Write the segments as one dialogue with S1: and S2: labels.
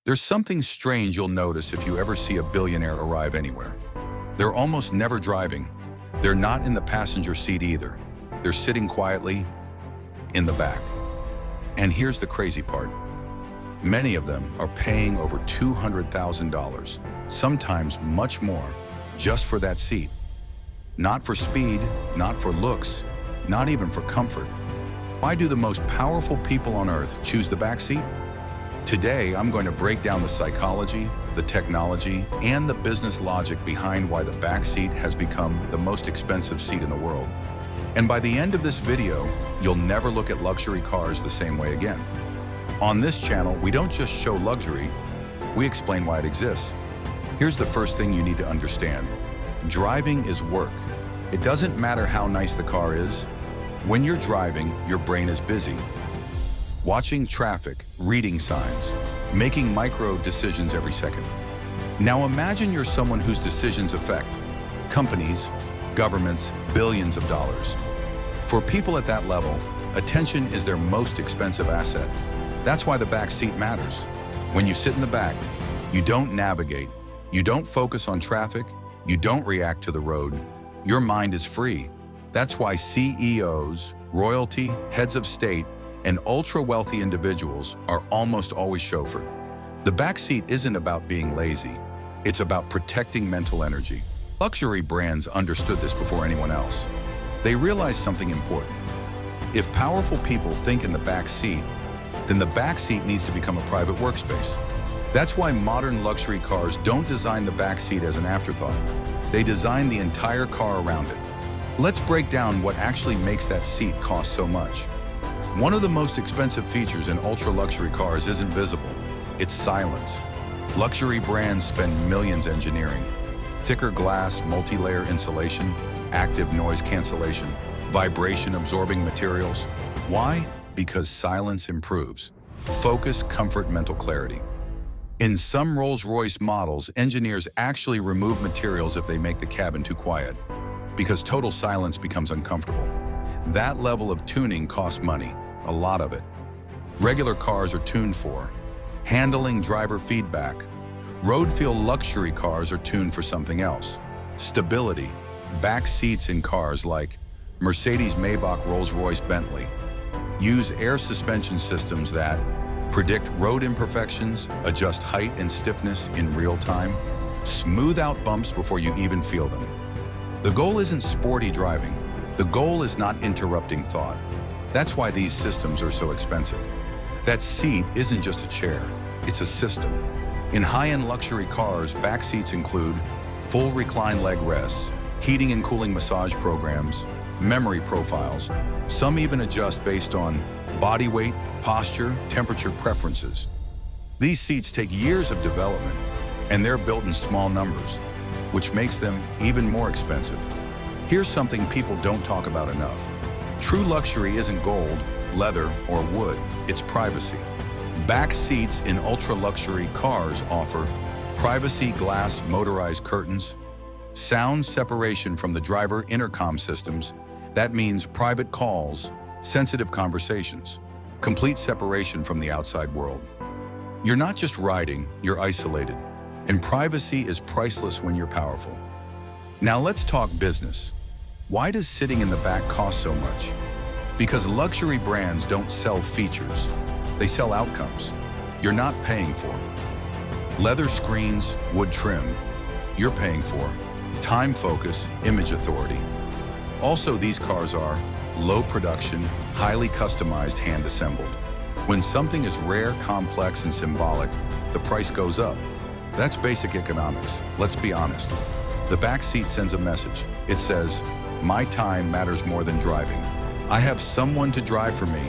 S1: There's something strange you'll notice if you ever see a billionaire arrive anywhere. They're almost never driving. They're not in the passenger seat either. They're sitting quietly in the back. And here's the crazy part. Many of them are paying over $200,000, sometimes much more, just for that seat. Not for speed, not for looks, not even for comfort. Why do the most powerful people on earth choose the back seat? Today, I'm going to break down the psychology, the technology, and the business logic behind why the back seat has become the most expensive seat in the world. And by the end of this video, you'll never look at luxury cars the same way again. On this channel, we don't just show luxury, we explain why it exists. Here's the first thing you need to understand. Driving is work. It doesn't matter how nice the car is. When you're driving, your brain is busy. Watching traffic, reading signs, making micro decisions every second. Now imagine you're someone whose decisions affect companies, governments, billions of dollars. For people at that level, attention is their most expensive asset. That's why the back seat matters. When you sit in the back, you don't navigate, you don't focus on traffic, you don't react to the road. Your mind is free. That's why CEOs, royalty, heads of state, and ultra-wealthy individuals are almost always chauffeured. The back seat isn't about being lazy. It's about protecting mental energy. Luxury brands understood this before anyone else. They realized something important. If powerful people think in the back seat, then the back seat needs to become a private workspace. That's why modern luxury cars don't design the back seat as an afterthought. They design the entire car around it. Let's break down what actually makes that seat cost so much. One of the most expensive features in ultra-luxury cars isn't visible. It's silence. Luxury brands spend millions engineering. Thicker glass, multi-layer insulation, active noise cancellation, vibration-absorbing materials. Why? Because silence improves focus, comfort, mental clarity. In some Rolls-Royce models, engineers actually remove materials if they make the cabin too quiet, because total silence becomes uncomfortable. That level of tuning costs money, a lot of it. Regular cars are tuned for handling, driver feedback. Road feel luxury cars are tuned for something else. Stability. Back seats in cars like Mercedes, Maybach, Rolls-Royce, Bentley use air suspension systems that predict road imperfections, adjust height and stiffness in real time, smooth out bumps before you even feel them. The goal isn't sporty driving. The goal is not interrupting thought. That's why these systems are so expensive. That seat isn't just a chair, it's a system. In high-end luxury cars, back seats include full recline leg rests, heating and cooling massage programs, memory profiles. Some even adjust based on body weight, posture, temperature preferences. These seats take years of development, and they're built in small numbers, which makes them even more expensive. Here's something people don't talk about enough. True luxury isn't gold, leather, or wood, it's privacy. Back seats in ultra-luxury cars offer privacy glass motorized curtains, sound separation from the driver intercom systems. That means private calls, sensitive conversations, complete separation from the outside world. You're not just riding, you're isolated. And privacy is priceless when you're powerful. Now let's talk business. Why does sitting in the back cost so much? Because luxury brands don't sell features, they sell outcomes you're not paying for. Leather screens, wood trim, you're paying for. Time focus, image authority. Also, these cars are low production, highly customized, hand assembled. When something is rare, complex, and symbolic, the price goes up. That's basic economics. Let's be honest. The back seat sends a message. It says, my time matters more than driving. I have someone to drive for me.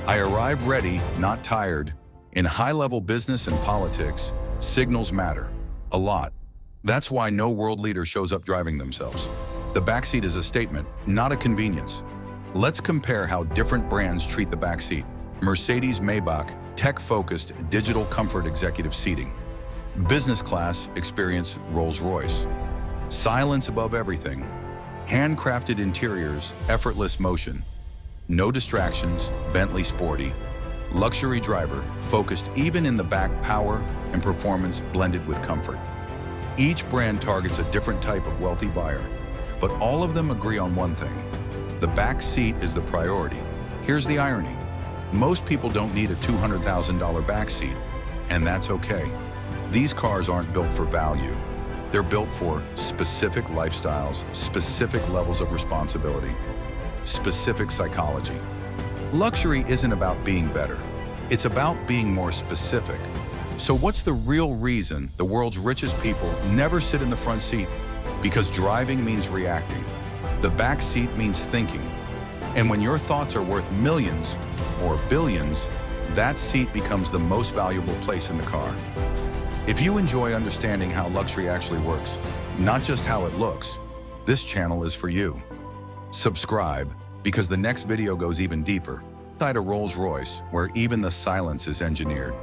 S1: I arrive ready, not tired. In high-level business and politics, signals matter. A lot. That's why no world leader shows up driving themselves. The backseat is a statement, not a convenience. Let's compare how different brands treat the backseat. Mercedes Maybach, tech-focused digital comfort executive seating. Business class experience Rolls-Royce. Silence above everything. Handcrafted interiors, effortless motion. No distractions, Bentley Sporty. Luxury driver, focused even in the back, power and performance blended with comfort. Each brand targets a different type of wealthy buyer, but all of them agree on one thing. The back seat is the priority. Here's the irony. Most people don't need a $200,000 back seat, and that's okay. These cars aren't built for value. They're built for specific lifestyles, specific levels of responsibility, specific psychology. Luxury isn't about being better. It's about being more specific. So what's the real reason the world's richest people never sit in the front seat? Because driving means reacting. The back seat means thinking. And when your thoughts are worth millions or billions, that seat becomes the most valuable place in the car. If you enjoy understanding how luxury actually works, not just how it looks, this channel is for you. Subscribe, because the next video goes even deeper, inside a Rolls-Royce where even the silence is engineered.